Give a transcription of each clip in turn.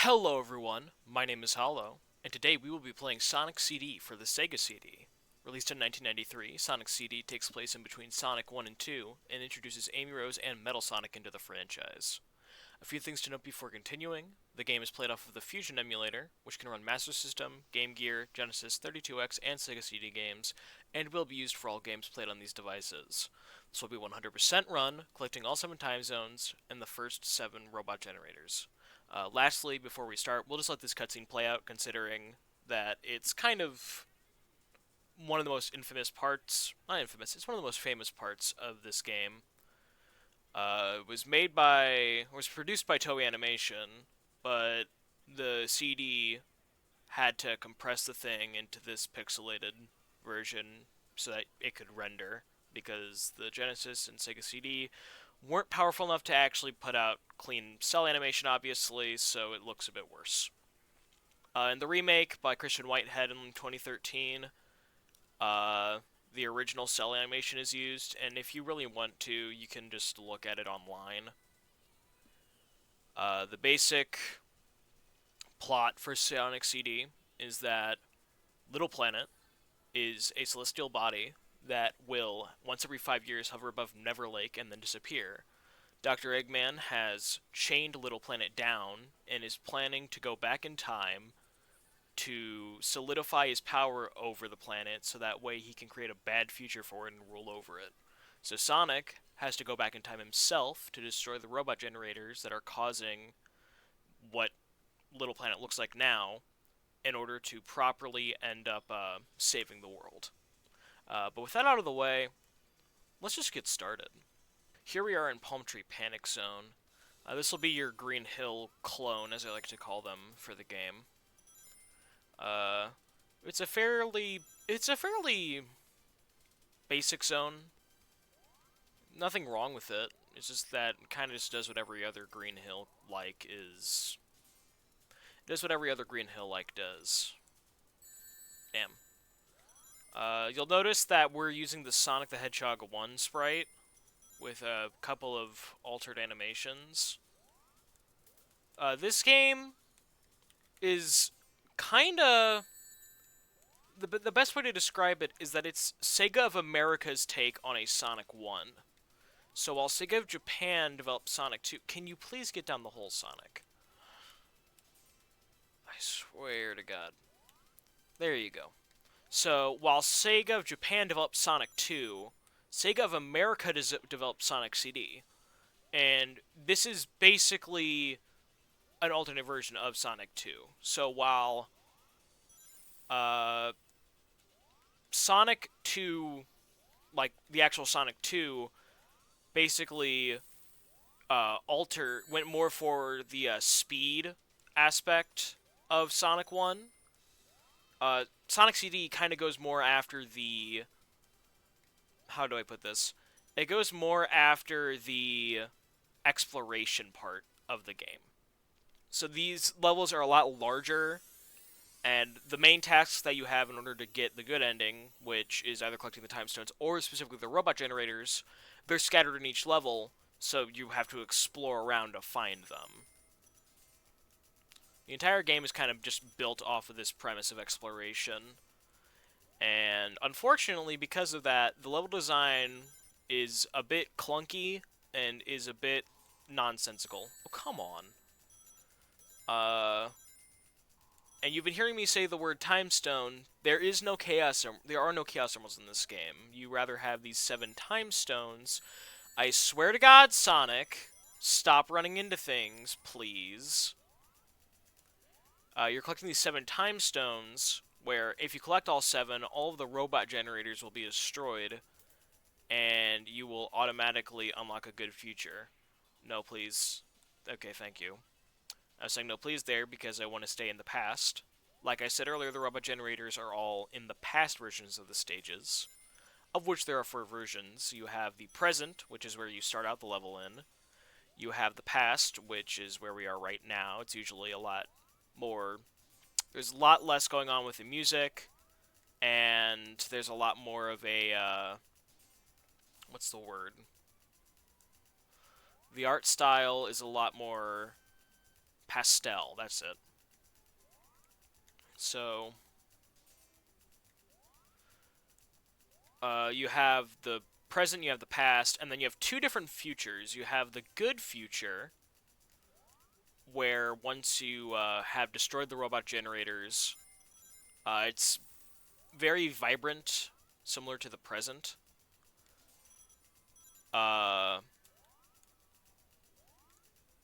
Hello everyone, my name is Hollow, and today we will be playing Sonic CD for the Sega CD. Released in 1993, Sonic CD takes place in between Sonic 1 and 2 and introduces Amy Rose and Metal Sonic into the franchise. A few things to note before continuing. The game is played off of the Fusion emulator, which can run Master System, Game Gear, Genesis, 32X, and Sega CD games, and will be used for all games played on these devices. This will be 100% run, collecting all 7 time zones and the first 7 robot generators. Lastly, before we start, we'll just let this cutscene play out, considering that it's kind of one of the most infamous parts. Not infamous, it's one of the most famous parts of this game. Was produced by Toei Animation, but the CD had to compress the thing into this pixelated version so that it could render, because the Genesis and Sega CD weren't powerful enough to actually put out clean cell animation, obviously, so it looks a bit worse. In the remake by Christian Whitehead in 2013, uh, the original cell animation is used, and if you really want to, you can just look at it online. The basic plot for Sonic CD is that Little Planet is a celestial body that will, once every 5 years, hover above Never Lake and then disappear. Dr. Eggman has chained Little Planet down and is planning to go back in time to solidify his power over the planet so that way he can create a bad future for it and rule over it. So Sonic has to go back in time himself to destroy the robot generators that are causing what Little Planet looks like now in order to properly end up saving the world. But with that out of the way, let's just get started. Here we are in Palmtree Panic Zone. This will be your Green Hill clone, as I like to call them, for the game. Uh, it's a fairly basic zone. Nothing wrong with it. It's just that it kind of just does what every other Green Hill like is. It does what every other Green Hill like does. Damn. You'll notice that we're using the Sonic the Hedgehog 1 sprite with a couple of altered animations. This game is kinda... The best way to describe it is that it's Sega of America's take on a Sonic 1. So while Sega of Japan developed Sonic 2... Can you please get down the hole, Sonic? I swear to God. There you go. So while Sega of Japan developed Sonic 2, Sega of America developed Sonic CD. And this is basically an alternate version of Sonic 2. So while Sonic 2, like the actual Sonic 2, basically went more for the speed aspect of Sonic 1. Sonic CD kind of goes more after the... How do I put this? It goes more after the exploration part of the game. So these levels are a lot larger, and the main tasks that you have in order to get the good ending, which is either collecting the time stones or specifically the robot generators, they're scattered in each level, so you have to explore around to find them. The entire game is kind of just built off of this premise of exploration. And unfortunately, because of that, the level design is a bit clunky and is a bit nonsensical. Oh, come on. And you've been hearing me say the word time stone. There are no chaos emeralds in this game. You rather have these 7 time stones. I swear to God, Sonic, stop running into things, please. You're collecting these 7 time stones, where if you collect all 7, all of the robot generators will be destroyed, and you will automatically unlock a good future. No, please. Okay, thank you. I was saying no please there because I want to stay in the past. Like I said earlier, the robot generators are all in the past versions of the stages, of which there are 4 versions. You have the present, which is where you start out the level in. You have the past, which is where we are right now. It's usually a lot more... There's a lot less going on with the music, and there's a lot more of a, what's the word? The art style is a lot more Pastel, that's it. So, you have the present, you have the past, and then you have two different futures. You have the good future, where once you have destroyed the robot generators, it's very vibrant, similar to the present. Uh,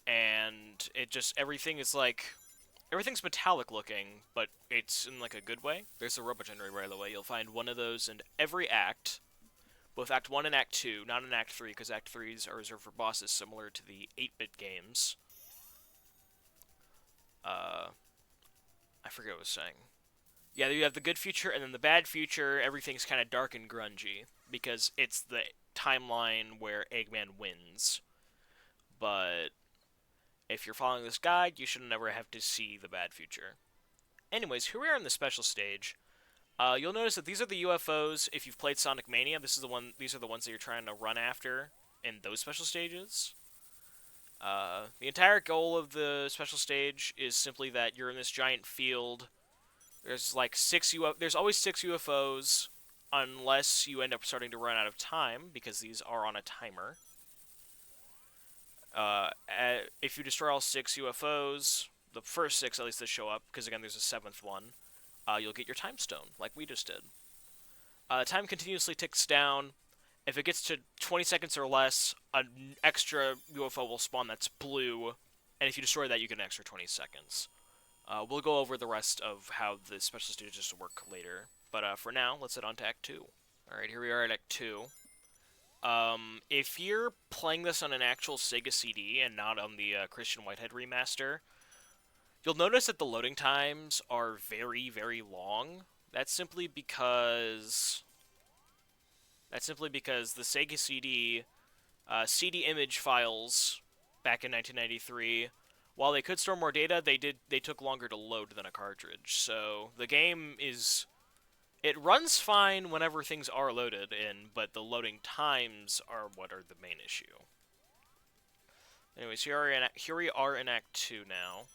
and it just everything's metallic looking, but it's in like a good way. There's a robot generator, by the way. You'll find one of those in every act, both Act 1 and Act 2, not in Act 3, because Act 3s are reserved for bosses similar to the 8-bit games. I forget what I was saying. Yeah, you have the good future, and then the bad future, everything's kind of dark and grungy, because it's the timeline where Eggman wins. But if you're following this guide, you should never have to see the bad future. Anyways, here we are in the special stage. You'll notice that these are the UFOs. If you've played Sonic Mania, these are the ones that you're trying to run after in those special stages. The entire goal of the special stage is simply that you're in this giant field. There's like there's always 6 UFOs, unless you end up starting to run out of time, because these are on a timer. If you destroy all 6 UFOs, the first 6 at least that show up, because again there's a 7th one, you'll get your time stone, like we just did. Time continuously ticks down. If it gets to 20 seconds or less, an extra UFO will spawn that's blue, and if you destroy that, you get an extra 20 seconds. We'll go over the rest of how the special stages work later, but for now, let's head on to Act 2. Alright, here we are at Act 2. If you're playing this on an actual Sega CD and not on the Christian Whitehead remaster, you'll notice that the loading times are very, very long. That's simply because the Sega CD CD image files back in 1993, while they could store more data, they took longer to load than a cartridge. So the game it runs fine whenever things are loaded in, but the loading times are what are the main issue. Anyways, here we are in Act 2 now.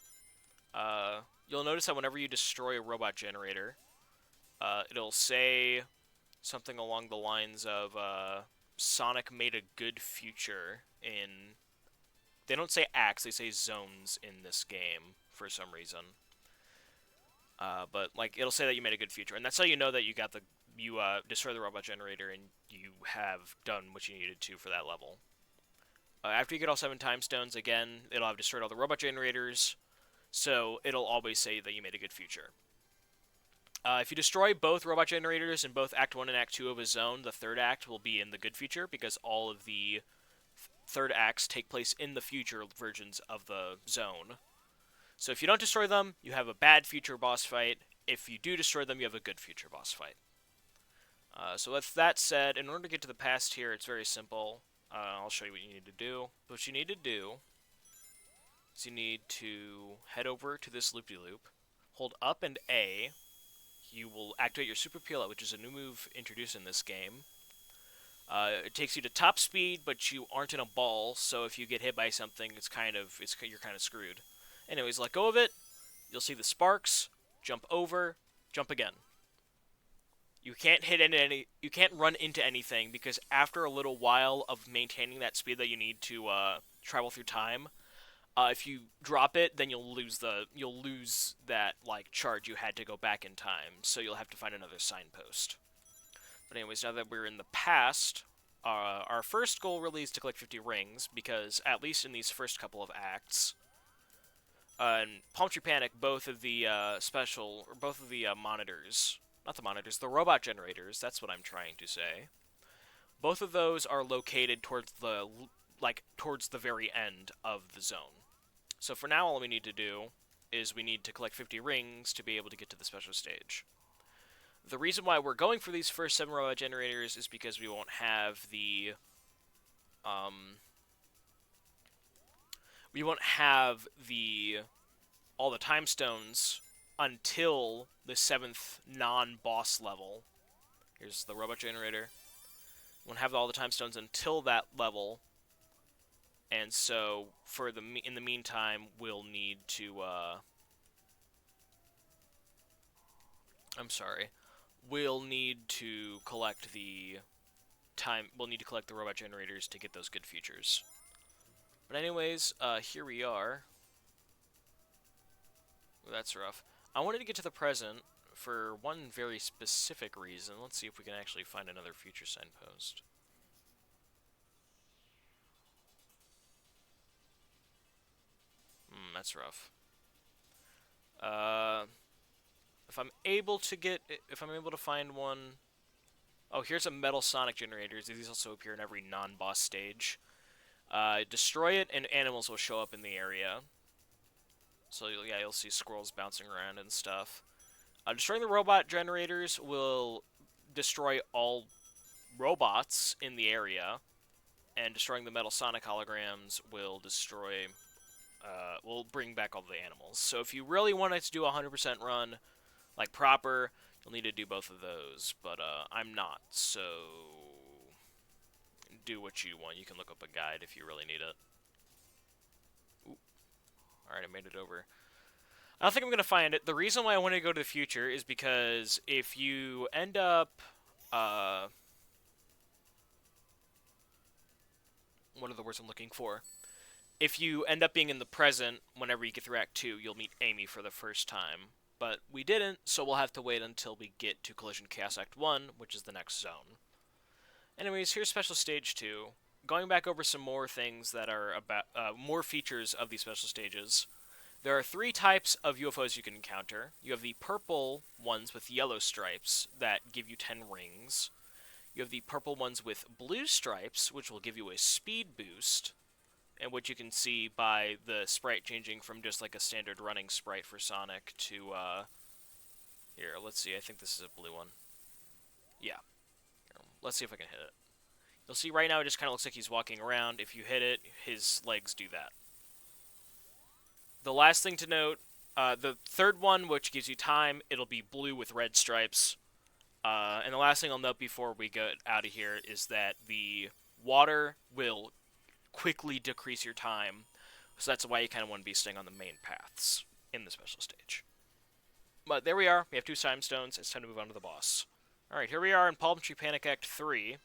You'll notice that whenever you destroy a robot generator, it'll say something along the lines of, Sonic made a good future in... They don't say acts, they say zones in this game, for some reason. But, like, it'll say that you made a good future, and that's how you know that you destroy the robot generator and you have done what you needed to for that level. After you get all 7 time stones, again, it'll have destroyed all the robot generators, so it'll always say that you made a good future. If you destroy both robot generators in both Act 1 and Act 2 of a zone, the third act will be in the good future, because all of the third acts take place in the future versions of the zone. So if you don't destroy them, you have a bad future boss fight. If you do destroy them, you have a good future boss fight. So with that said, in order to get to the past here, it's very simple. I'll show you what you need to do. What you need to do is you need to head over to this loop-de-loop, hold up and A. You will activate your Super Peel-Out, which is a new move introduced in this game. It takes you to top speed, but you aren't in a ball, so if you get hit by something, you're kind of screwed. Anyways, let go of it. You'll see the sparks. Jump over. Jump again. You can't you can't run into anything, because after a little while of maintaining that speed that you need to travel through time, if you drop it, then you'll lose that like charge you had to go back in time. So you'll have to find another signpost. But anyways, now that we're in the past, our first goal really is to collect 50 rings, because at least in these first couple of acts, in Palmtree Panic, both of the monitors, not the monitors, the robot generators. That's what I'm trying to say. Both of those are located towards the very end of the zone. So for now, all we need to do is we need to collect 50 rings to be able to get to the special stage. The reason why we're going for these first 7 robot generators is because we won't have all the time stones until the 7th non-boss level. Here's the robot generator. We won't have all the time stones until that level. And so, in the meantime, we'll need to, I'm sorry, we'll need to collect the we'll need to collect the robot generators to get those good features. But anyways, here we are. Ooh, that's rough. I wanted to get to the present for one very specific reason. Let's see if we can actually find another future signpost. That's rough. Uh, if I'm able to find one. Oh, here's a metal sonic generators. These also appear in every non-boss stage. Destroy it, and animals will show up in the area. So yeah, you'll see squirrels bouncing around and stuff. Destroying the robot generators will destroy all robots in the area, and destroying the metal sonic holograms will will bring back all the animals. So if you really wanted to do a 100% run, like proper, you'll need to do both of those. But I'm not, so do what you want. You can look up a guide if you really need it. Alright, I made it over. I don't think I'm going to find it. The reason why I want to go to the future is because if you end up... what are the words I'm looking for? If you end up being in the present, whenever you get through Act 2, you'll meet Amy for the first time. But we didn't, so we'll have to wait until we get to Collision Chaos Act 1, which is the next zone. Anyways, here's Special Stage 2. Going back over some more things that are about... more features of these special stages. There are 3 types of UFOs you can encounter. You have the purple ones with yellow stripes that give you 10 rings. You have the purple ones with blue stripes, which will give you a speed boost, and which you can see by the sprite changing from just like a standard running sprite for Sonic to, here, let's see, I think this is a blue one. Yeah. Here, let's see if I can hit it. You'll see right now it just kind of looks like he's walking around. If you hit it, his legs do that. The last thing to note, the third one, which gives you time, it'll be blue with red stripes. And the last thing I'll note before we get out of here is that the water will quickly decrease your time, so that's why you kind of want to be staying on the main paths in the special stage. But there we are. We have 2 time stones. It's time to move on to the boss. Alright, here we are in Palmtree Panic Act 3.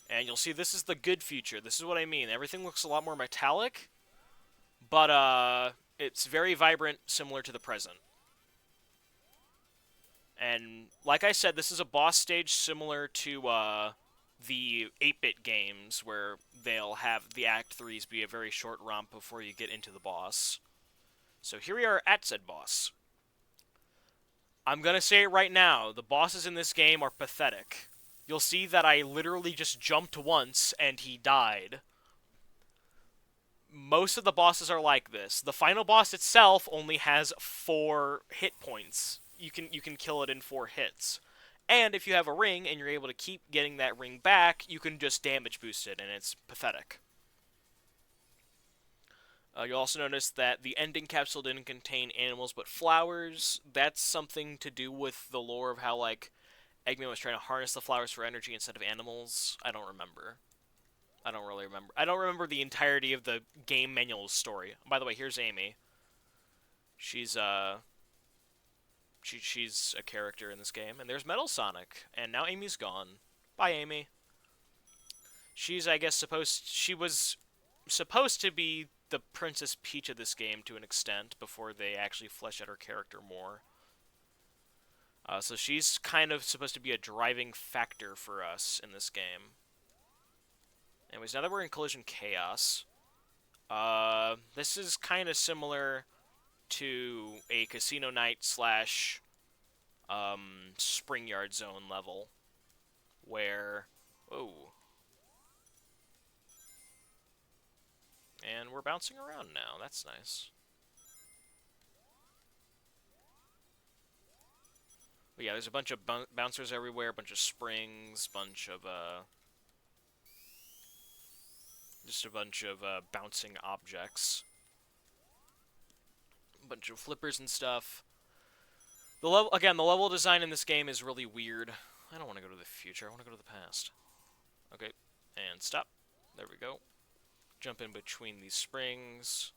And you'll see this is the good feature. This is what I mean. Everything looks a lot more metallic, but it's very vibrant, similar to the present. And like I said, this is a boss stage similar to the 8-bit games, where they'll have the Act 3s be a very short romp before you get into the boss. So here we are at said boss. I'm going to say it right now, the bosses in this game are pathetic. You'll see that I literally just jumped once and he died. Most of the bosses are like this. The final boss itself only has 4 hit points. You can kill it in 4 hits. And if you have a ring and you're able to keep getting that ring back, you can just damage boost it, and it's pathetic. You'll also notice that the ending capsule didn't contain animals but flowers. That's something to do with the lore of how, like, Eggman was trying to harness the flowers for energy instead of animals. I don't remember. I don't really remember. I don't remember the entirety of the game manual story. By the way, here's Amy. She's a character in this game. And there's Metal Sonic. And now Amy's gone. Bye, Amy. She was supposed to be the Princess Peach of this game to an extent before they actually flesh out her character more. So she's kind of supposed to be a driving factor for us in this game. Anyways, now that we're in Collision Chaos, this is kind of similar to a Casino Night slash Spring Yard Zone level, where, whoa, and we're bouncing around now. That's nice. But yeah, there's a bunch of bouncers everywhere, a bunch of springs, just a bunch of bouncing objects. A bunch of flippers and stuff. The level design in this game is really weird. I don't want to go to the future, I want to go to the past. Okay, and stop. There we go. jump in between these springs.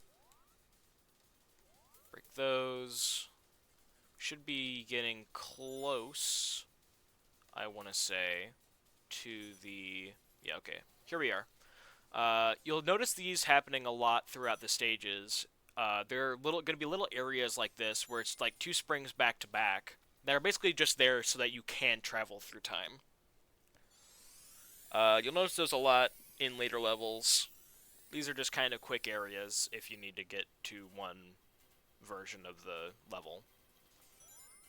Break those. Should be getting close, I want to say, to the... Yeah, okay. Here we are. You'll notice these happening a lot throughout the stages. There are going to be little areas like this where it's like two springs back to back that are basically just there so that you can travel through time. You'll notice those a lot in later levels. These are just kind of quick areas if you need to get to one version of the level.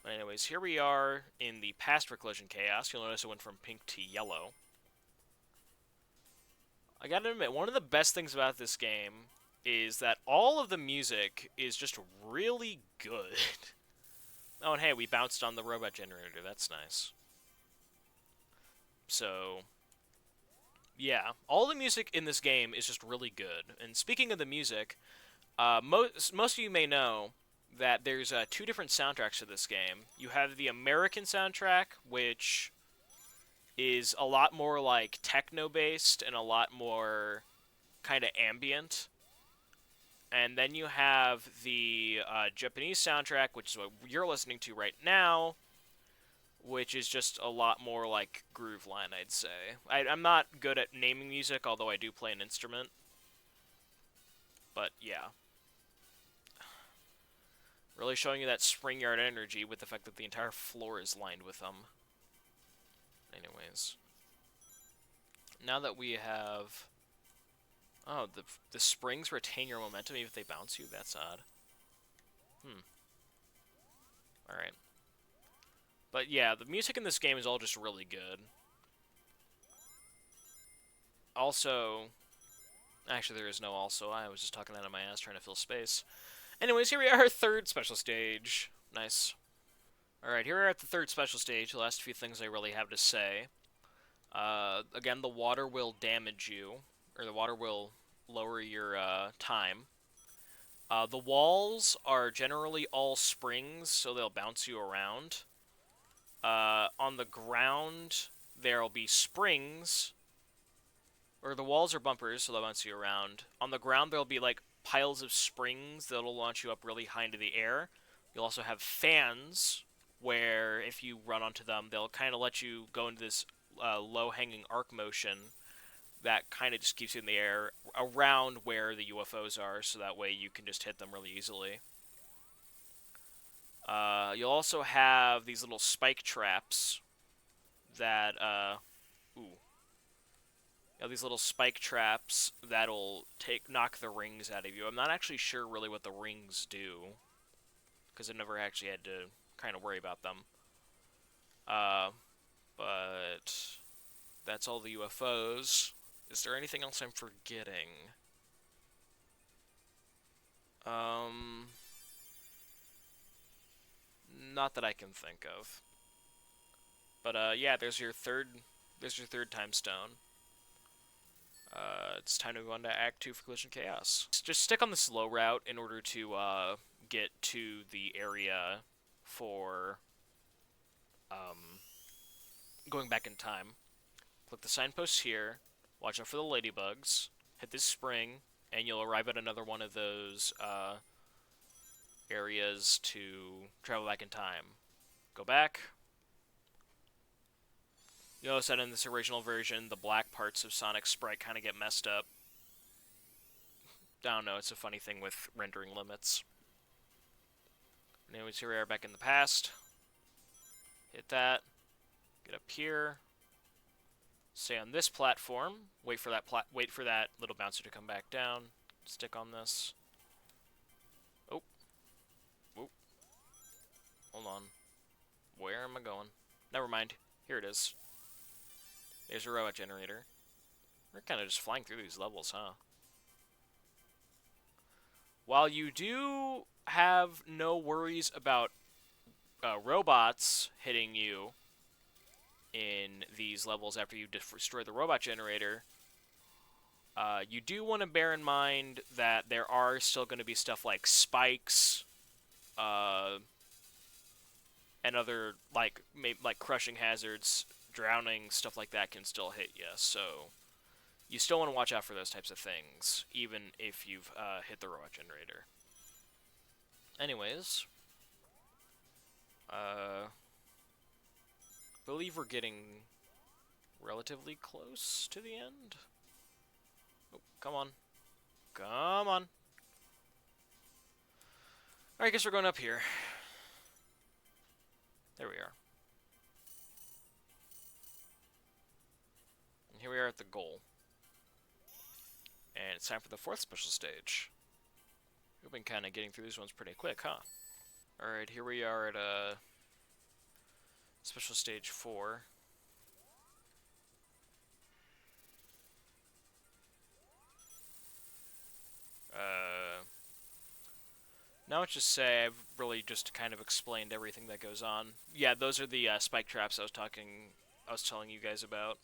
But anyways, here we are in the past for Collision Chaos. You'll notice it went from pink to yellow. I gotta admit, one of the best things about this game is that all of the music is just really good. Oh, and hey, we bounced on the robot generator. That's nice. So, yeah, all the music in this game is just really good. And speaking of the music, most of you may know that there's two different soundtracks to this game. You have the American soundtrack, which is a lot more like techno-based and a lot more kind of ambient. And then you have the Japanese soundtrack, which is what you're listening to right now, which is just a lot more like groove line, I'd say. I'm not good at naming music, although I do play an instrument. But yeah. Really showing you that spring yard energy with the fact that the entire floor is lined with them. Anyways. Now that we have... Oh, the springs retain your momentum even if they bounce you? That's odd. Alright. But yeah, the music in this game is all just really good. Also... Actually, there is no also. I was just talking out of my ass trying to fill space. Anyways, here we are, third special stage. Nice. Alright, here we are at the third special stage. The last few things I really have to say. Again, the water will damage you. Or the water will lower your time. The walls are generally all springs, so they'll bounce you around. On the ground, there'll be springs. Or the walls are bumpers, so they'll bounce you around. On the ground, there'll be like piles of springs that'll launch you up really high into the air. You'll also have fans, where if you run onto them, they'll kind of let you go into this low-hanging arc motion that kind of just keeps you in the air around where the UFOs are, so that way you can just hit them really easily. You'll also have these little spike traps that, these little spike traps that'll knock the rings out of you. I'm not actually sure really what the rings do, because I never actually had to kind of worry about them. But that's all the UFOs. Is there anything else I'm forgetting? Not that I can think of. But yeah, there's your third time stone. It's time to go on to Act 2 for Collision Chaos. Just stick on the slow route in order to get to the area for going back in time. Click the signposts here, watch out for the ladybugs, hit this spring, and you'll arrive at another one of those areas to travel back in time. Go back. You notice that in this original version, the black parts of Sonic's sprite kind of get messed up. I don't know, it's a funny thing with rendering limits. Anyways, here we are back in the past. Hit that. Get up here. Stay on this platform. Wait for that little bouncer to come back down. Stick on this. Oh. Oh. Hold on. Where am I going? Never mind. Here it is. There's a robot generator. We're kind of just flying through these levels, huh? While you do have no worries about robots hitting you in these levels after you destroy the robot generator, you do want to bear in mind that there are still going to be stuff like spikes, and other like crushing hazards, drowning, stuff like that can still hit you. So you still want to watch out for those types of things, even if you've hit the robot generator. Anyways, believe we're getting relatively close to the end. Oh, come on. Come on. Alright, I guess we're going up here. There we are. And here we are at the goal. And it's time for the 4th special stage. We've been kind of getting through these ones pretty quick, huh? Alright, here we are at special stage 4. Now let's just say I've really just kind of explained everything that goes on. Yeah, those are the spike traps I was telling you guys about.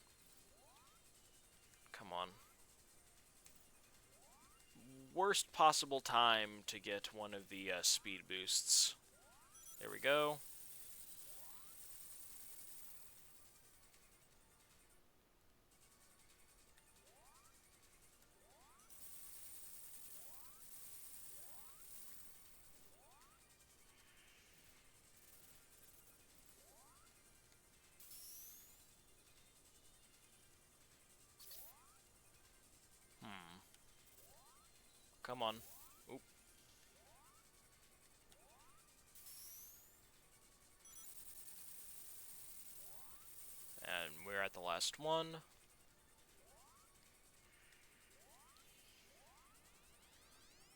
Come on. Worst possible time to get one of the speed boosts. There we go. Come on. Oop. And we're at the last one.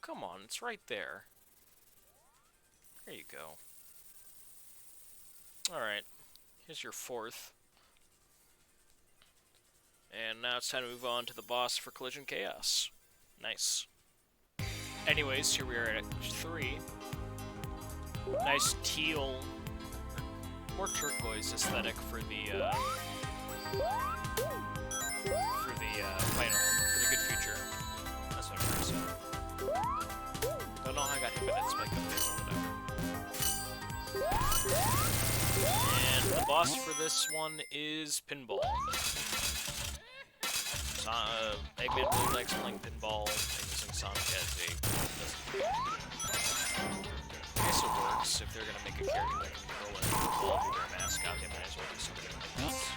Come on, it's right there. There you go. Alright, here's your 4th. And now it's time to move on to the boss for Collision Chaos. Nice. Anyways, here we are at 3. Nice teal, more turquoise aesthetic for the final. Pretty good feature. That's what I'm trying to say. Don't know how I got hit by that spike up there, whatever. And the boss for this one is Pinball. Eggman really likes playing pinball and using Sonic as a... I guess it works if they're going to make a character that can control it. Well, if you're a mascot, they might as well do something like this.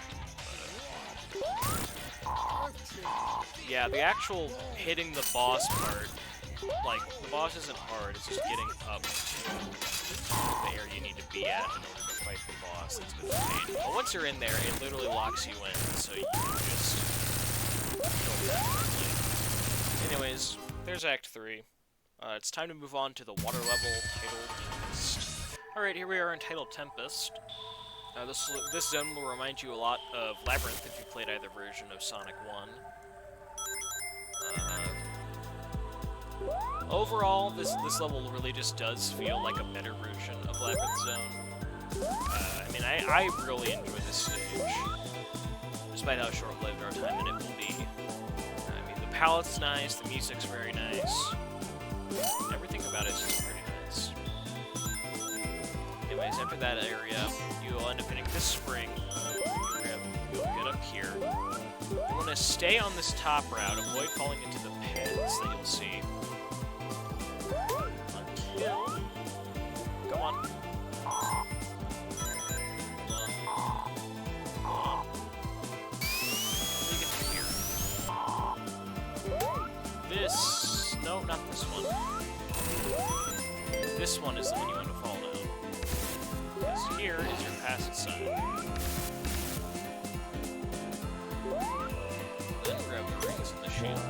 Yeah, the actual hitting the boss part, like, the boss isn't hard, it's just getting up to the area you need to be at in order to fight the boss. That's a bit of a pain. But once you're in there, it literally locks you in, so you can just... Anyways, there's Act 3. It's time to move on to the water level, Tidal Tempest. Alright, here we are in Tidal Tempest. This zone will remind you a lot of Labyrinth if you played either version of Sonic 1. Overall, this level really just does feel like a better version of Labyrinth Zone. I mean, I really enjoy this stage, despite how short-lived our time in it will be. The palette's nice, the music's very nice. Everything about it is just pretty nice. Anyways, after that area, you'll end up hitting this spring. You'll get up here. You want to stay on this top route, avoid falling into the pits that you'll see. Until... Come on. No, not this one. This one is the one you want to fall down. Because here is your passive side. Then grab the rings and the shield.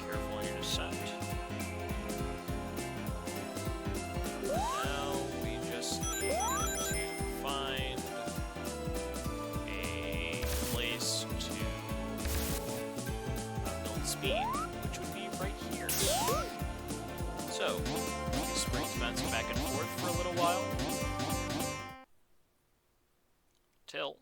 Careful on your descent. Now we just need to find a place to build speed. So, these springs bouncing back and forth for a little while. Till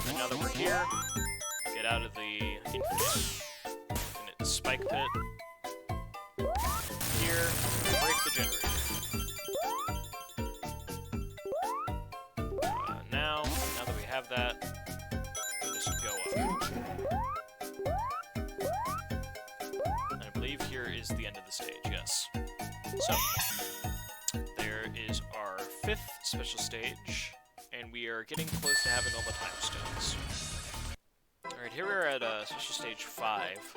and now that we're here, get out of the infinite spike pit. Here, break the generator. and we are getting close to having all the time stones. Alright, here we're at Special Stage 5.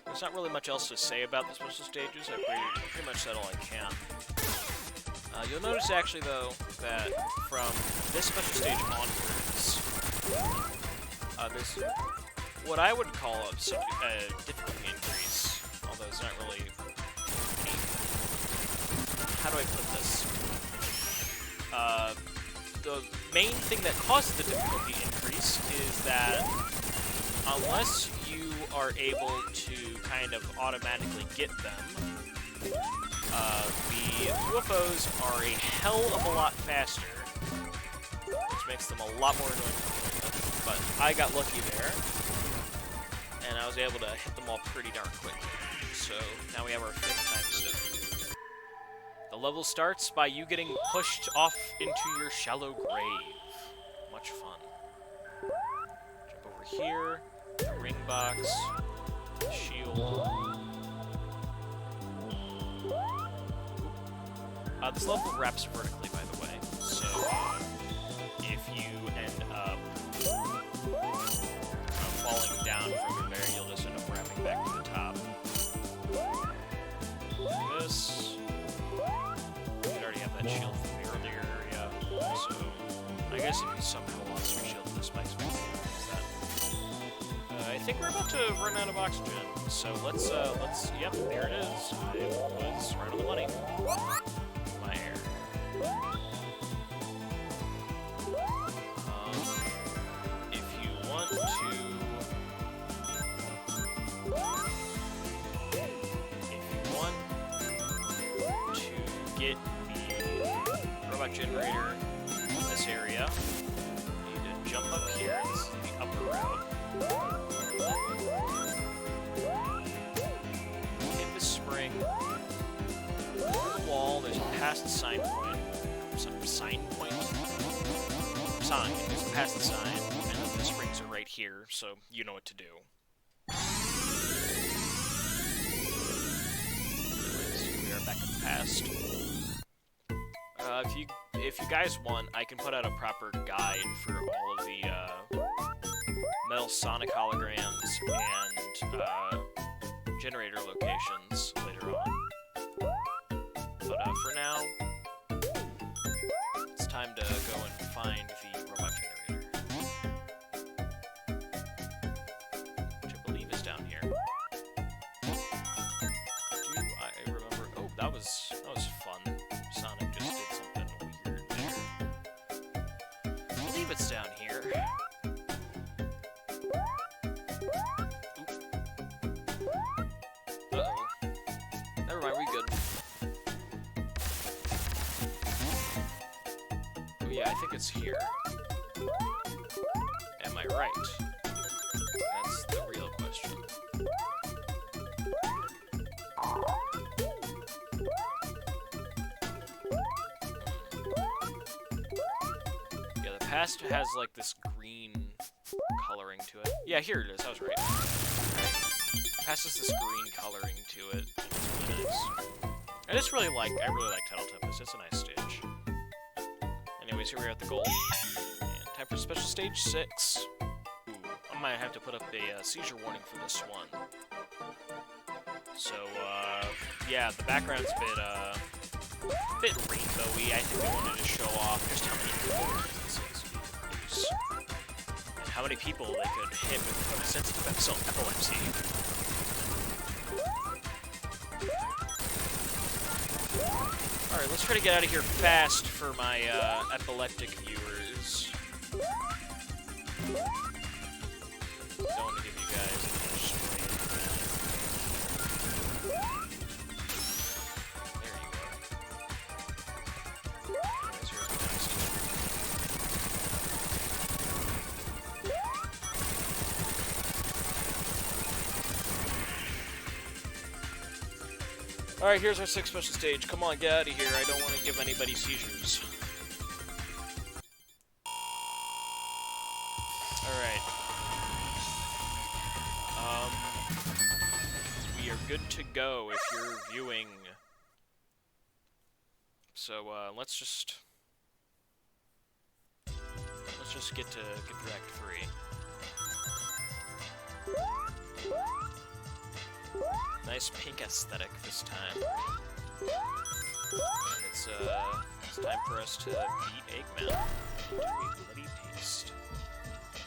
There's not really much else to say about the special stages. I've pretty much said all I can. You'll notice, actually, though, that from this special stage onwards, there's what I would call a difficulty increase, although it's not really... How do I put this? The main thing that causes the difficulty increase is that unless you are able to kind of automatically get them, the UFOs are a hell of a lot faster, which makes them a lot more annoying to deal with. But I got lucky there, and I was able to hit them all pretty darn quickly. So now we have our 5th time stone. The level starts by you getting pushed off into your shallow grave. Much fun. Jump over here, the ring box, the shield. This level wraps vertically, by the way, so if you end up falling down from there, you'll just end up wrapping back to the top. This, you already have that shield from the earlier area, so I guess if you somehow lost your shield, this might use that. I think we're about to run out of oxygen, so let's, yep, there it is. I was right on the money. Generator in this area. You need to jump up here. This is the upper route. Hit the spring. Over the wall, there's a past sign point. Sign point? Sign. There's a past sign, and the springs are right here, so you know what to do. Anyways, we are back in the past. If you guys want, I can put out a proper guide for all of the metal sonic holograms and generator locations later on. But for now, it's time to go and find the robot generator, which I believe is down here. Do I remember? Oh, that was fun. Sonic just did something weird there. I believe it's down here. Oop. Uh-oh. Never mind, we good. Oh yeah, I think it's here. Am I right? That's the real question. Past has like this green coloring to it. Yeah, here it is. I was right. Past has this green coloring to it. And it's really nice. I really like Tidal Tempest. It's a nice stage. Anyways, here we are at the goal. And time for special stage 6. Ooh, I might have to put up a seizure warning for this one. So, yeah, the background's a bit rainbowy. I think we wanted to show off just how many people and how many people they could hit with sensitive epilepsy. Alright, let's try to get out of here fast for my epileptic viewers. Don't want to give you guys a strain. There you go. Anyways, here's the next. Alright, here's our 6th special stage. Come on, get out of here. I don't want to give anybody seizures. Alright. We are good to go if you're viewing. So, let's just... just get through Act 3. Nice pink aesthetic this time. And it's time for us to beat Eggman into a bloody paste.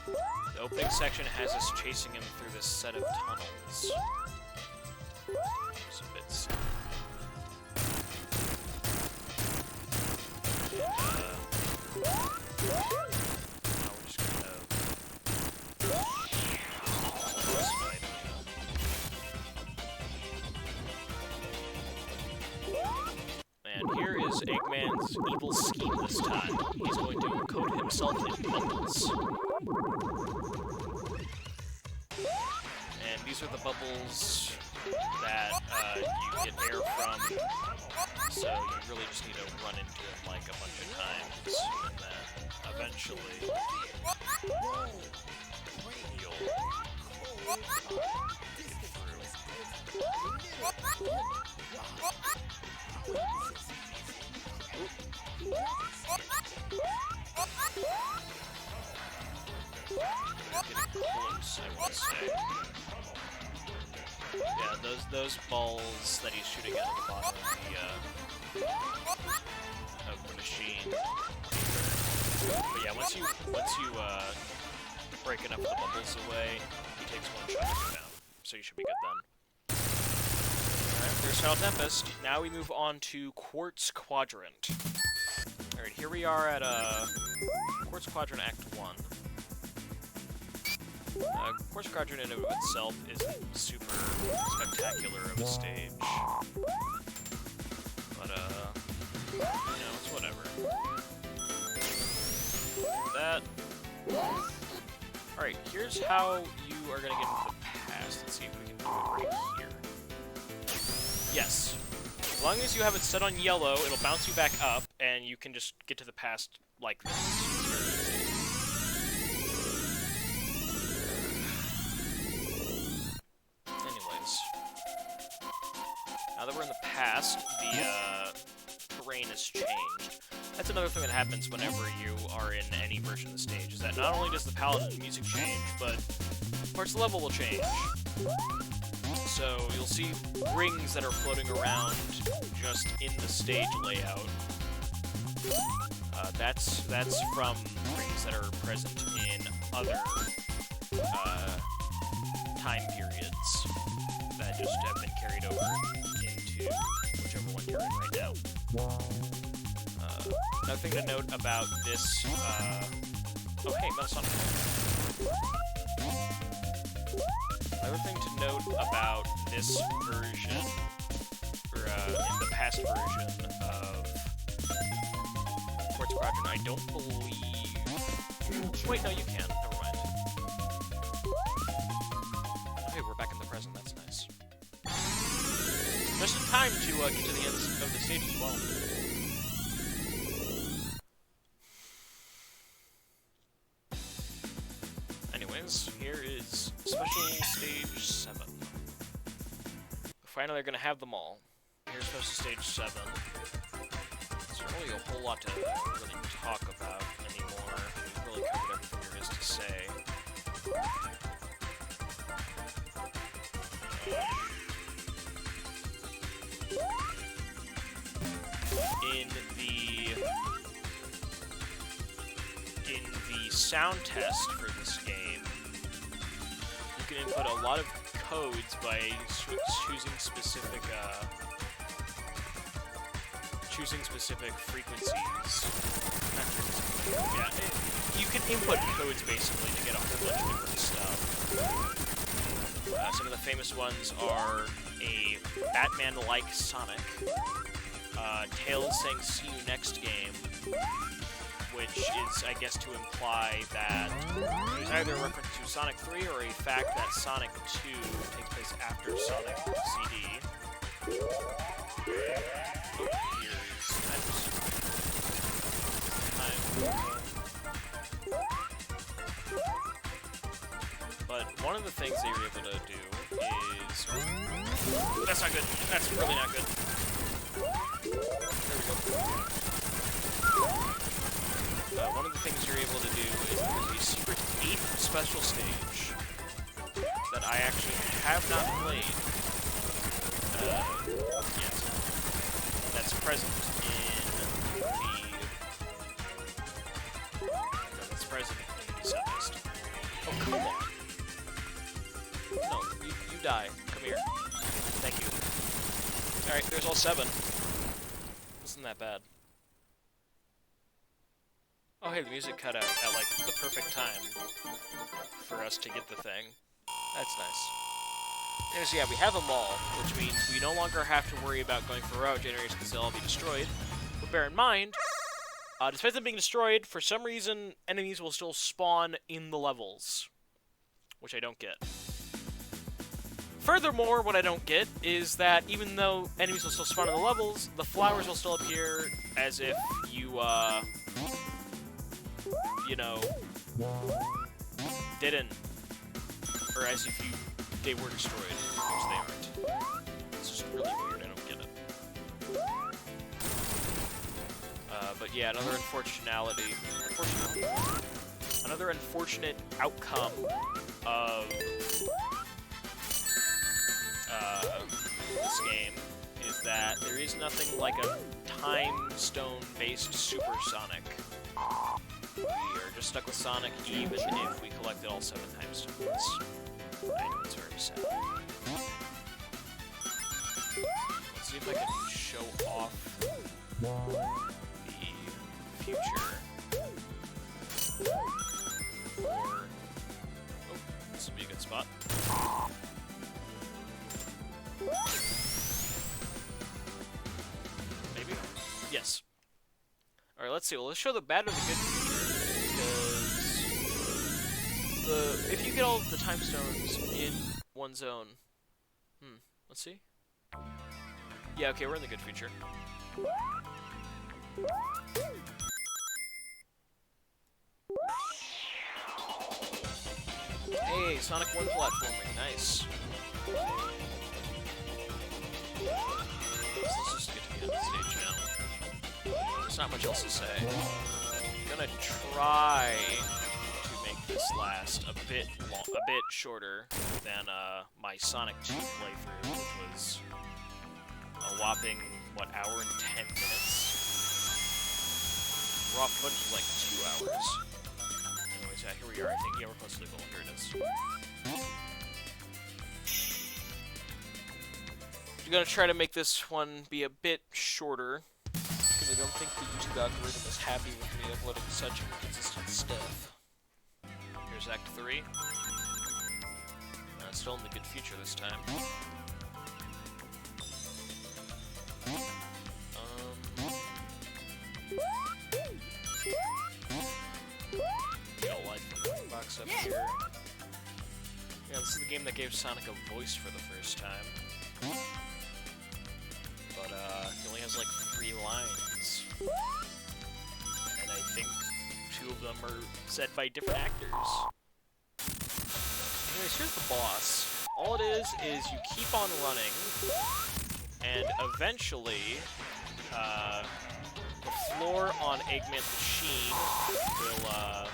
The opening section has us chasing him through this set of tunnels. It's a bit sad. Eggman's evil scheme this time. He's going to coat himself in bubbles. And these are the bubbles that you get air from, so you really just need to run into them like a bunch of times, and then eventually you'll get through. Getting close, I would say. Yeah, those balls that he's shooting out of the bottom of the machine. But yeah, once you break enough of the bubbles away, he takes one shot to go down. So you should be good then. Alright, there's Tidal Tempest. Now we move on to Quartz Quadrant. Alright, here we are at Quartz Quadrant Act 1. Quartz Quadrant in and of itself isn't super spectacular of a stage. But, you know, it's whatever. That. Alright, here's how you are gonna get into the past. Let's see if we can do it right here. Yes. As long as you have it set on yellow, it'll bounce you back up, and you can just get to the past like this. Anyways. Now that we're in the past, the terrain has changed. That's another thing that happens whenever you are in any version of the stage, is that not only does the palette and the music change, but parts of the level will change. So you'll see rings that are floating around just in the stage layout. That's from rings that are present in other time periods that just have been carried over into whichever one you're in right now. Another thing to note about this, oh hey, Metasonic. Another thing to note about this version, or in the past version of Quartz Quadrant, I don't believe... Wait, no, you can. Never mind. Okay, we're back in the present. That's nice. Just in time to get to the end of the stage as well. Anyways, here is Special Stage 7. Finally, they're gonna have them all. Here's Special Stage 7. There's not really a whole lot to really talk about anymore. We've really covered everything there is to say. In the sound test for this game, you can input a lot of codes by choosing specific frequencies. Yeah, you can input codes basically to get a whole bunch of different stuff. Some of the famous ones are a Batman-like Sonic, Tails saying "See you next game," which is, I guess, to imply that there's either a reference to Sonic 3 or a fact that Sonic 2 takes place after Sonic CD. But one of the things that you're able to do is... That's not good. That's really not good. There we go. One of the things you're able to do is special stage that I actually have not played yet. That's present in that's present in the Stardust. Oh, come on! No, you die. Come here. Thank you. Alright, there's all 7. Wasn't that bad. Oh hey, the music cut out at, like, the perfect time for us to get the thing. That's nice. Anyways, yeah, we have them all, which means we no longer have to worry about going for route generators because they'll all be destroyed. But bear in mind, despite them being destroyed, for some reason, enemies will still spawn in the levels, which I don't get. Furthermore, what I don't get is that even though enemies will still spawn in the levels, the flowers will still appear as if you, you know, didn't, or as if they were destroyed, which they aren't. It's just really weird, I don't get it. But yeah, another unfortunate outcome of this game is that there is nothing like a time stone-based supersonic. We are just stuck with Sonic even if we collected all 7 time stones. I know it's very sad. Let's see if I can show off the future. Or, oh, this would be a good spot. Maybe? Yes. Alright, let's see. Well, let's show the bad or the good future, because if you get all the time stones in one zone, let's see. Yeah, okay, we're in the good future. Hey, Sonic 1 platforming, nice. Let's just get to the end of the stage now. There's not much else to say. I'm gonna try to make this last a bit shorter than my Sonic 2 playthrough, which was a whopping, what, hour and 10 minutes? Raw footage was like 2 hours. Anyways, yeah, here we are, I think. Yeah, we're close to the goal. Here it is. I'm gonna try to make this one be a bit shorter, because I don't think the YouTube algorithm is happy with me uploading such inconsistent stuff. Here's Act 3. Still in the good future this time. Get a life box up here. Yeah, this is the game that gave Sonic a voice for the first time. But, he only has like 3 lines. And I think 2 of them are said by different actors. Anyways, here's the boss. All it is you keep on running, and eventually, the floor on Eggman's machine will,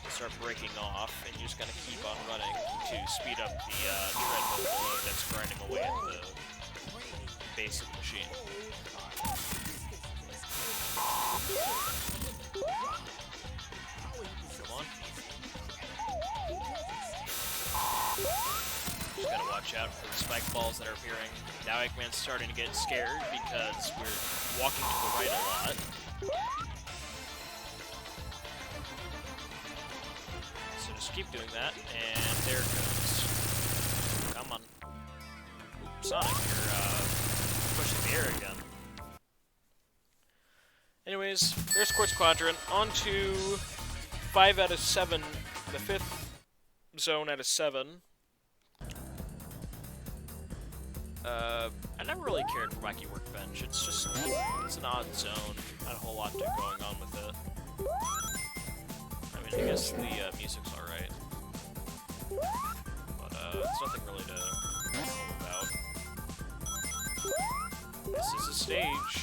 start breaking off, and you just gotta keep on running to speed up the, treadmill below that's grinding away at the base of the machine. Come on. Just gotta watch out for the spike balls that are appearing. Now Eggman's starting to get scared because we're walking to the right a lot. So just keep doing that, and there it goes. Come on. Ooh, Sonic, you're pushing the air again. Anyways, there's Quartz Quadrant. On to 5 out of 7, the 5th zone out of 7. I never really cared for Wacky Workbench. It's just, it's an odd zone. Not a whole lot going on with it. I mean, I guess the music's alright. But, it's nothing really to know about. This is a stage.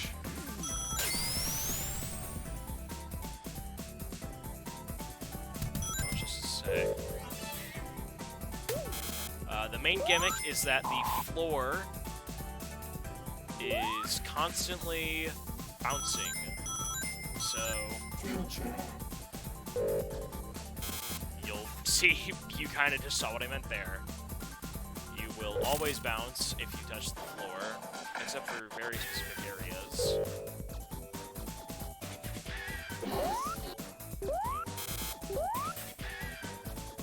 What's just to say? main gimmick is that the floor is constantly bouncing. So you'll see, you kind of just saw what I meant there. You will always bounce if you touch the floor, except for very specific areas.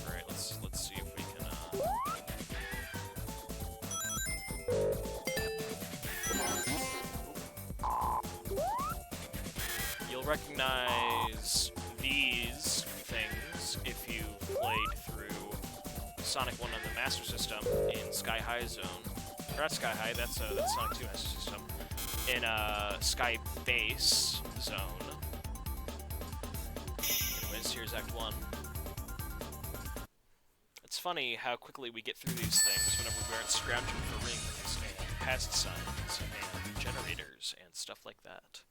Alright, let's see if we can you'll recognize these things if you played through Sonic 1 on the Master System in Sky High Zone. Or not Sky High, that's Sonic 2 Master System. In Sky Base Zone. Anyways, here's Act 1. It's funny how quickly we get through these things whenever we aren't scrounging for rings and past signs and generators and stuff like that.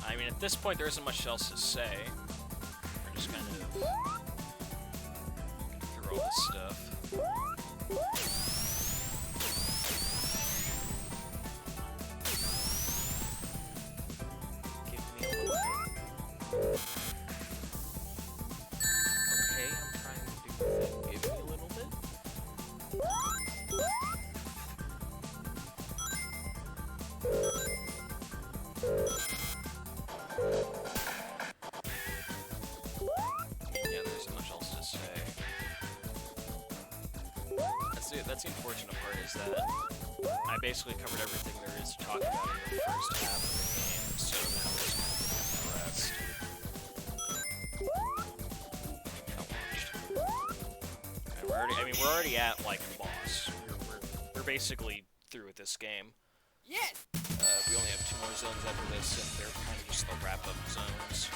I mean, at this point, there isn't much else to say. We're just kind of through all this stuff. Give me a little bit. Okay, I'm trying to do the thing. Give me a little bit. Yeah, there isn't much else to say. That's the unfortunate part, is that I basically covered everything there is to talk about in the first half of the game, so now we're just gonna get the rest. That launched. Okay, we're already at, like, the boss. We're basically through with this game. Yes! We only have 2 more zones after this, and they're kind of just the wrap-up zones.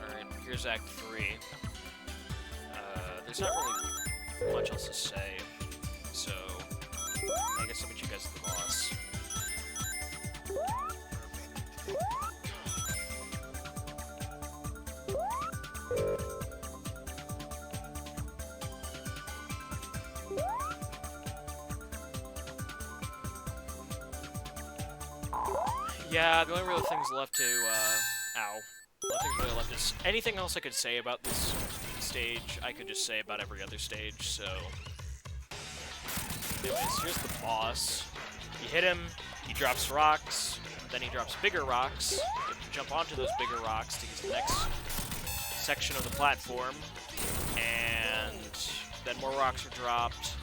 Alright, here's Act 3. There's not really much else to say, so I guess I'll meet you guys at the boss. Yeah, the only real things left to, ow. The only things really left is anything else I could say about this stage, I could just say about every other stage, so... Anyways, here's the boss. You hit him, he drops rocks, then he drops bigger rocks. You have to jump onto those bigger rocks to get to the next section of the platform, and then more rocks are dropped.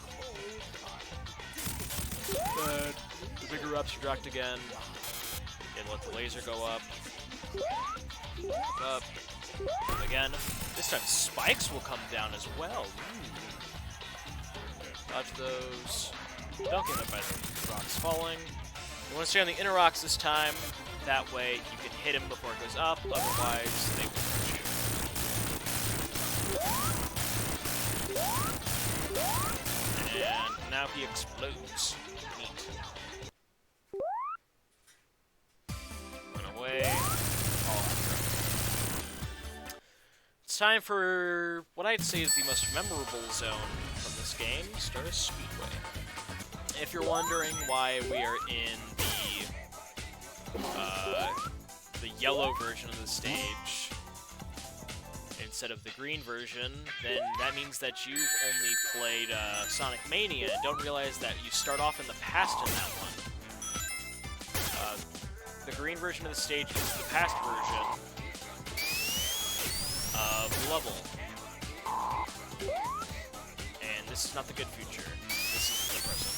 But the bigger rocks are dropped again. And let the laser go up. Up. Again. This time spikes will come down as well. Ooh. Dodge those. Don't get hit by the rocks falling. You want to stay on the inner rocks this time. That way you can hit him before it goes up. Otherwise, they will hurt you. And now he explodes. Neat. Away. It's time for what I'd say is the most memorable zone from this game, Stardust Speedway. If you're wondering why we are in the yellow version of the stage instead of the green version, then that means that you've only played Sonic Mania and don't realize that you start off in the past in that one. The green version of the stage is the past version of the level. And this is not the good future. This is the present.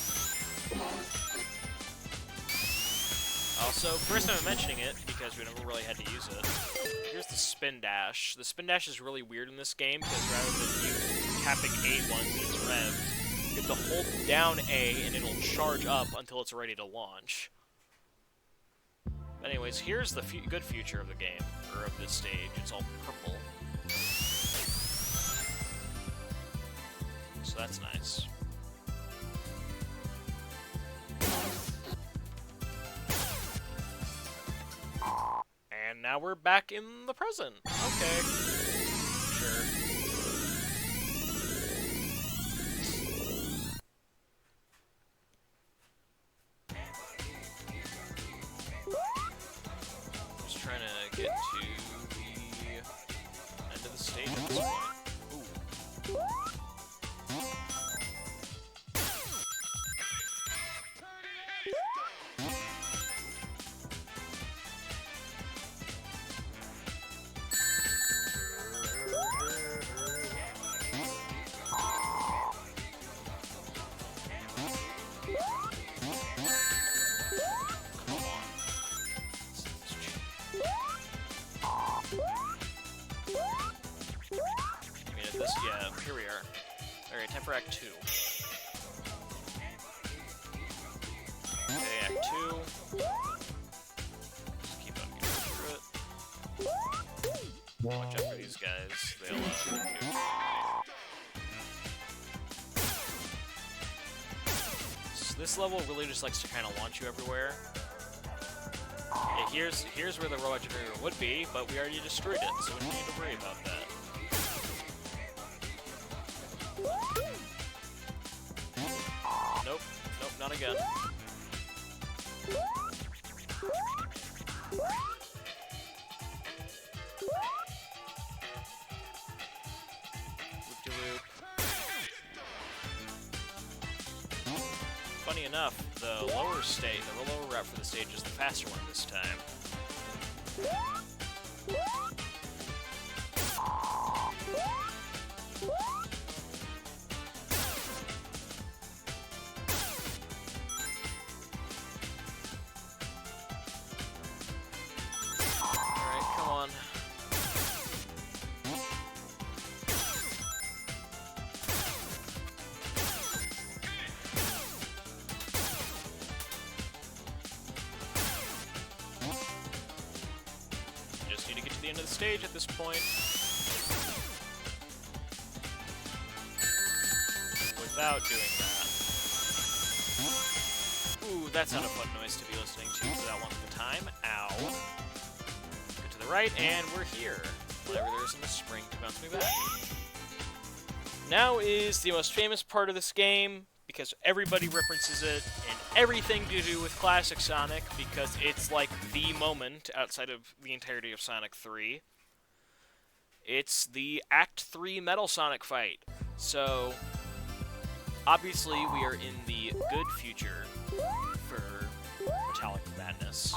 Also, first I'm mentioning it, because we never really had to use it. Here's the spin dash. The spin dash is really weird in this game, because rather than you tapping A1 means rev, you have to hold down A and it'll charge up until it's ready to launch. Anyways, here's the good future of the game, or of this stage. It's all purple. So so that's nice. And now we're back in the present. Okay. Sure. Just trying to get to the end of the stage at this point. Ooh. Yeah, here we are. Alright, time for Act 2. Okay, Act 2. Just keep on getting through it. Watch out for these guys. They'll shoot you. So this level really just likes to kind of launch you everywhere. Yeah, here's where the robot generator would be, but we already destroyed it, so we don't need to worry about that. Nope, nope, not again. Loop-de-loop. Funny enough, the lower route for the stage is the faster one this time. Just need to get to the end of the stage at this point. Without doing that. Ooh, that's not a fun noise to be listening to for that long of a time. Ow. Go to the right, and we're here. Whatever there is in the spring to bounce me back. Now is the most famous part of this game, because everybody references it in everything to do with classic Sonic, because it's like the moment outside of the entirety of Sonic 3. It's the Act 3 Metal Sonic fight. So, obviously we are in the good future for Metallic Madness.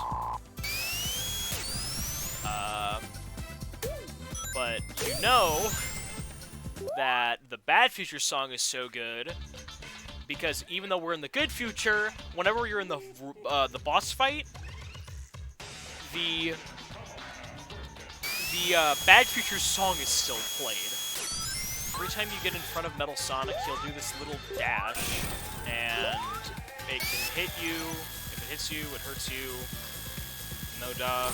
But you know that the bad future song is so good because even though we're in the good future, whenever you're in the boss fight, the bad future song is still played. Every time you get in front of Metal Sonic, he'll do this little dash, and it can hit you. If it hits you, it hurts you. No duh.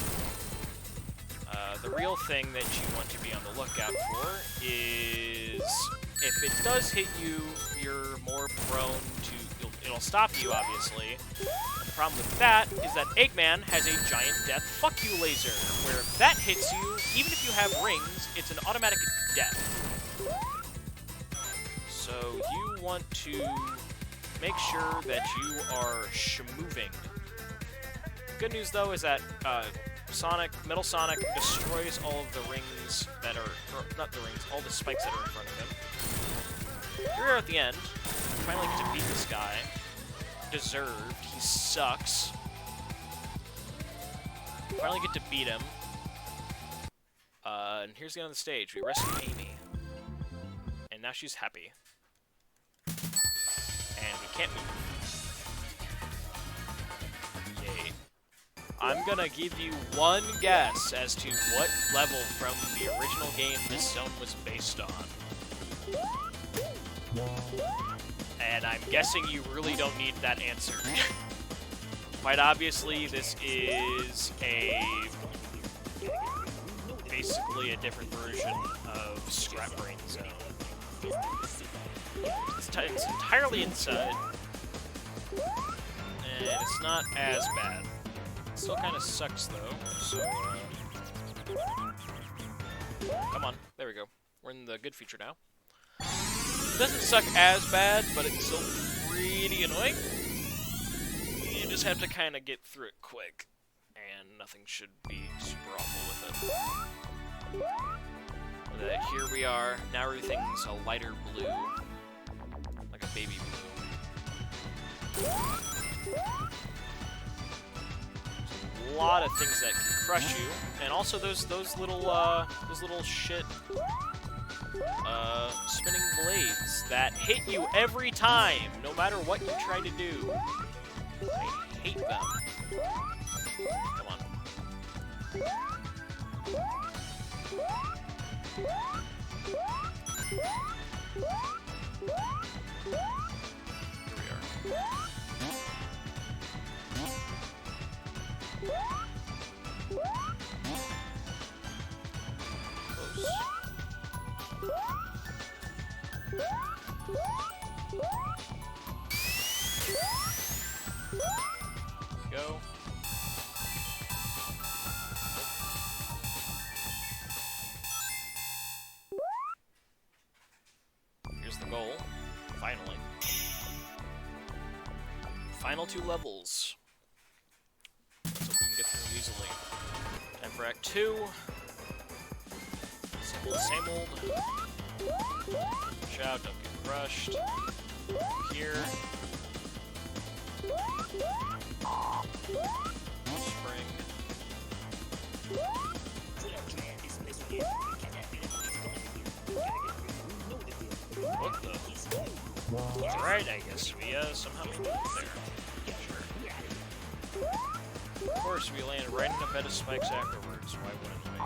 The real thing that you want to be on the lookout for is if it does hit you, you're more prone to... It'll stop you, obviously. And the problem with that is that Eggman has a giant death fuck you laser, where if that hits you, even if you have rings, it's an automatic death. So you want to make sure that you are schmoving. Good news, though, is that Metal Sonic destroys all of the rings that are... Or, not the rings, all the spikes that are in front of him. Here we are at the end. I finally get to beat this guy. Deserved. He sucks. Finally get to beat him. And here's the end of the stage. We rescue Amy. And now she's happy. And we can't move. Yay. I'm gonna give you one guess as to what level from the original game this zone was based on. And I'm guessing you really don't need that answer. Quite obviously, this is basically a different version of Scrap Brain Zone. It's entirely inside. And it's not as bad. It still kind of sucks, though, so... come on. There we go. We're in the good feature now. It doesn't suck as bad, but it's still pretty annoying. You just have to kind of get through it quick. And nothing should be super awful with it. But, here we are. Now everything's a lighter blue. Like a baby blue. There's a lot of things that can crush you. And also those little shit spinning blades that hit you every time, no matter what you try to do. I hate them. Come on. Here we are. Close. Go. Here's the goal. Finally. Final 2 levels. Let's hope we can get through them easily. Time for Act 2. Same old. Watch out, don't get crushed. Here. Spring. What the? Alright, I guess we somehow made it there. Sure. Of course, we landed right in a bed of spikes afterwards. Why wouldn't we?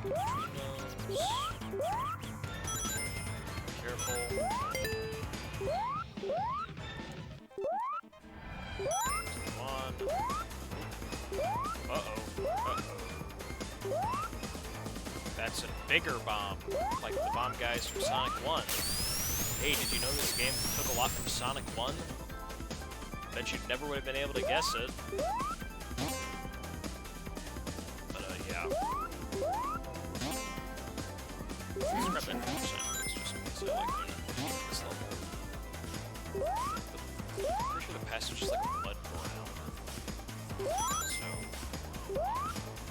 Between those. Careful. Come on. Uh-oh. Uh-oh. That's a bigger bomb, like the bomb guys from Sonic 1. Hey, did you know this game took a lot from Sonic 1? Bet you never would have been able to guess it. But, yeah. Scrap that 10%. It's just because I like this level. I'm pretty sure the passage is like a mud ground. So,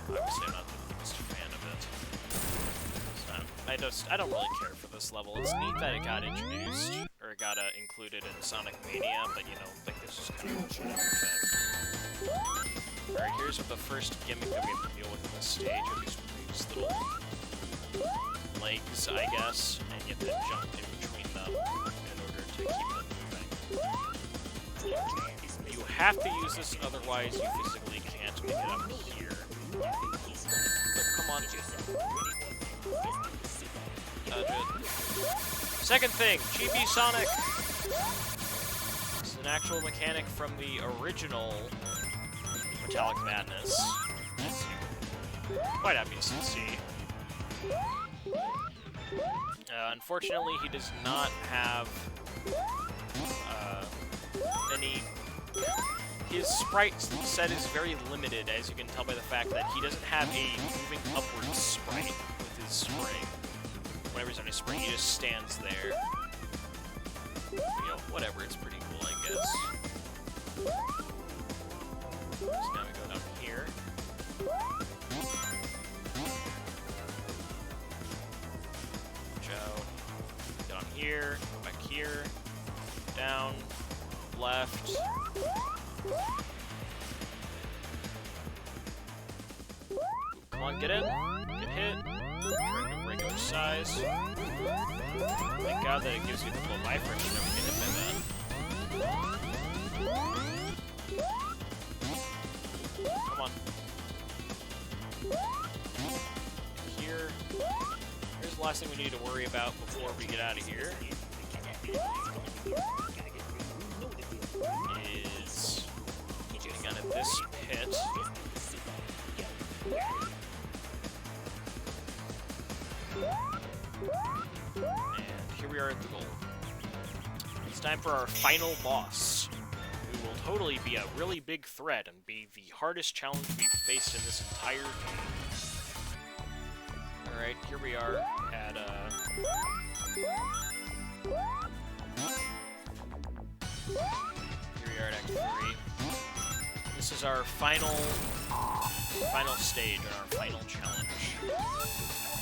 obviously I'm not the biggest fan of it. I don't really care for this level. It's neat that it got introduced, or it got included in Sonic Mania, but you know, like this is kind of a whatever thing. Alright, here's the first gimmick that we have to deal with in this stage, are these little legs, I guess, and you have to jump in between them in order to keep them moving. You have to use this, otherwise you physically can't make it up here. So, come on. Second thing, GB Sonic. This is an actual mechanic from the original Metallic Madness. As you quite obviously see. Unfortunately, he does not have any... His sprite set is very limited, as you can tell by the fact that he doesn't have a moving upwards sprite with his spring. Whenever he's on his spring, he just stands there. You know, whatever, it's pretty cool, I guess. So now we go down here. Watch out. Get on here, go back here, down, left. Come on, get in, get hit. Turn to regular size. Thank God that it gives you the little bifurcation you never get hit by that. Come on. Here. Here's the last thing we need to worry about before we get out of here. Is getting out of this pit. And we are at the goal. It's time for our final boss, who will totally be a really big threat and be the hardest challenge we've faced in this entire game. Alright, here we are at, Act 3. This is our final stage and our final challenge.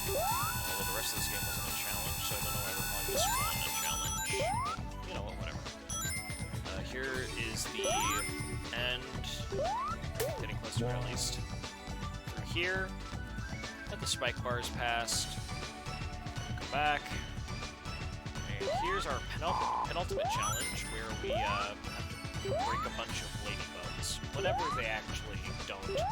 Although the rest of this game wasn't a challenge, so I don't know why we're calling this one a challenge. You know what, whatever. Here is the end. Getting closer at least. Through here. Let the spike bars past. Come back. And here's our penultimate challenge, where we have to break a bunch of ladybugs, whenever they actually don't need me.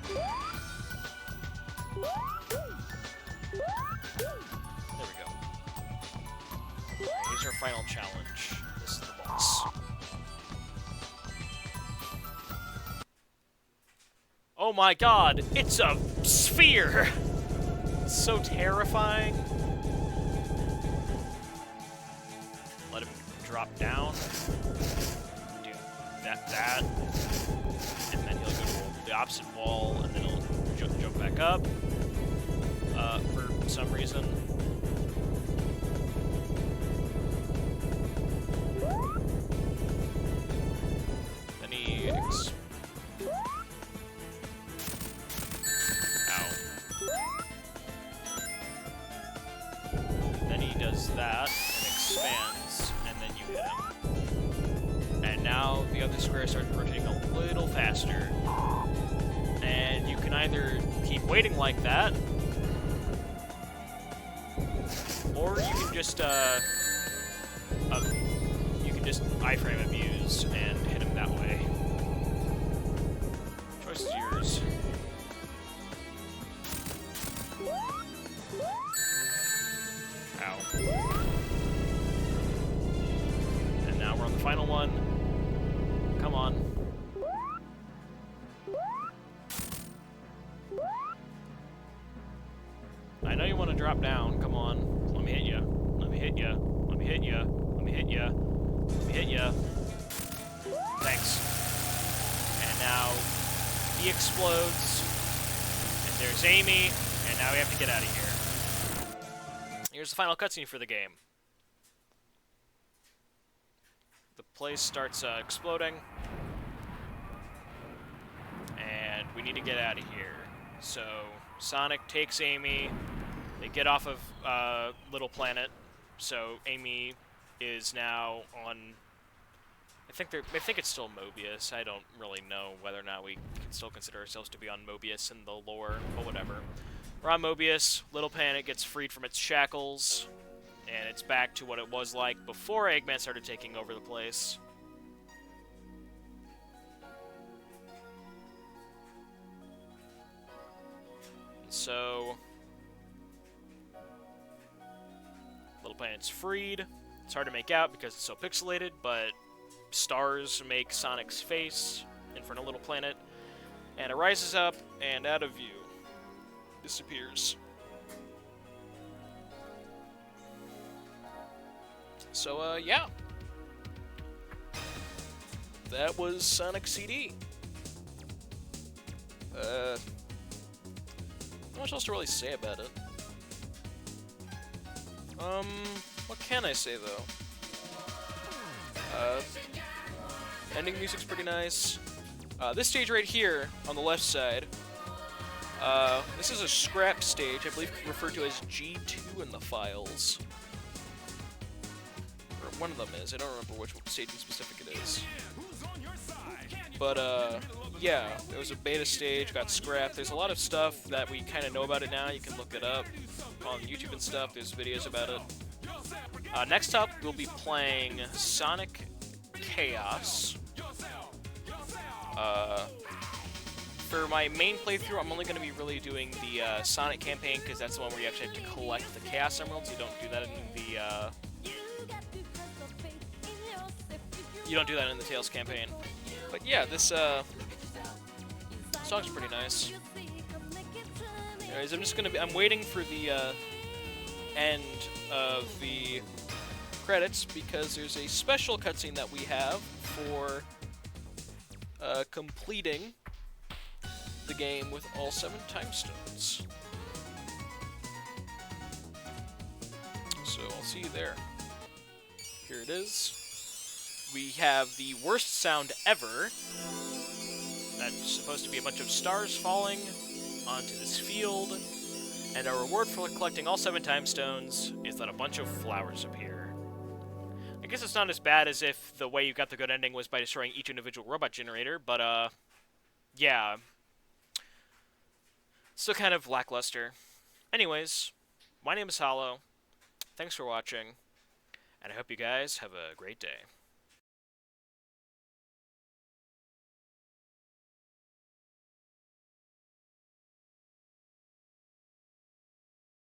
There we go. Here's our final challenge. This is the boss. Oh my god, it's a sphere! It's so terrifying. Let him drop down. Do that. And then he'll go to the opposite wall, and then he'll jump back up. For some reason. Then he Then he does that, and expands, and then you hit him. And now the other square starts rotating a little faster. And you can either keep waiting like that, or you can just, iframe abuse and hit him that way. Choice is yours. Ow. And now we're on the final one. Come on. I know you want to drop down. Come on. Let me hit you. Let me hit you. Let me hit you. Let me hit you. Let me hit you. Thanks. And now he explodes. And there's Amy. And now we have to get out of here. Here's the final cutscene for the game. The place starts exploding. And we need to get out of here. So Sonic takes Amy. They get off of Little Planet. So Amy is now on... I think it's still Mobius. I don't really know whether or not we can still consider ourselves to be on Mobius in the lore, but whatever. We're on Mobius. Little Planet gets freed from its shackles, and it's back to what it was like before Eggman started taking over the place. So, Little Planet's freed. It's hard to make out because it's so pixelated, but stars make Sonic's face in front of Little Planet, and it rises up and out of view. Disappears. So, yeah. That was Sonic CD. Not much else to really say about it. What can I say, though? Ending music's pretty nice. This stage right here, on the left side, this is a scrap stage, I believe referred to as G2 in the files. Or one of them is, I don't remember which stage in specific it is. But, yeah, it was a beta stage, got scrapped. There's a lot of stuff that we kind of know about it now. You can look it up on YouTube and stuff. There's videos about it. Next up, we'll be playing Sonic Chaos. For my main playthrough, I'm only going to be really doing the Sonic campaign, because that's the one where you actually have to collect the Chaos Emeralds. You don't do that in the Tails campaign. But yeah, this song's pretty nice. Anyways, I'm waiting for the end of the credits because there's a special cutscene that we have for completing the game with all 7 time stones. So I'll see you there. Here it is. We have the worst sound ever. That's supposed to be a bunch of stars falling onto this field. And our reward for collecting all 7 time stones is that a bunch of flowers appear. I guess it's not as bad as if the way you got the good ending was by destroying each individual robot generator, but, yeah. Still kind of lackluster. Anyways, my name is Hollow. Thanks for watching, and I hope you guys have a great day.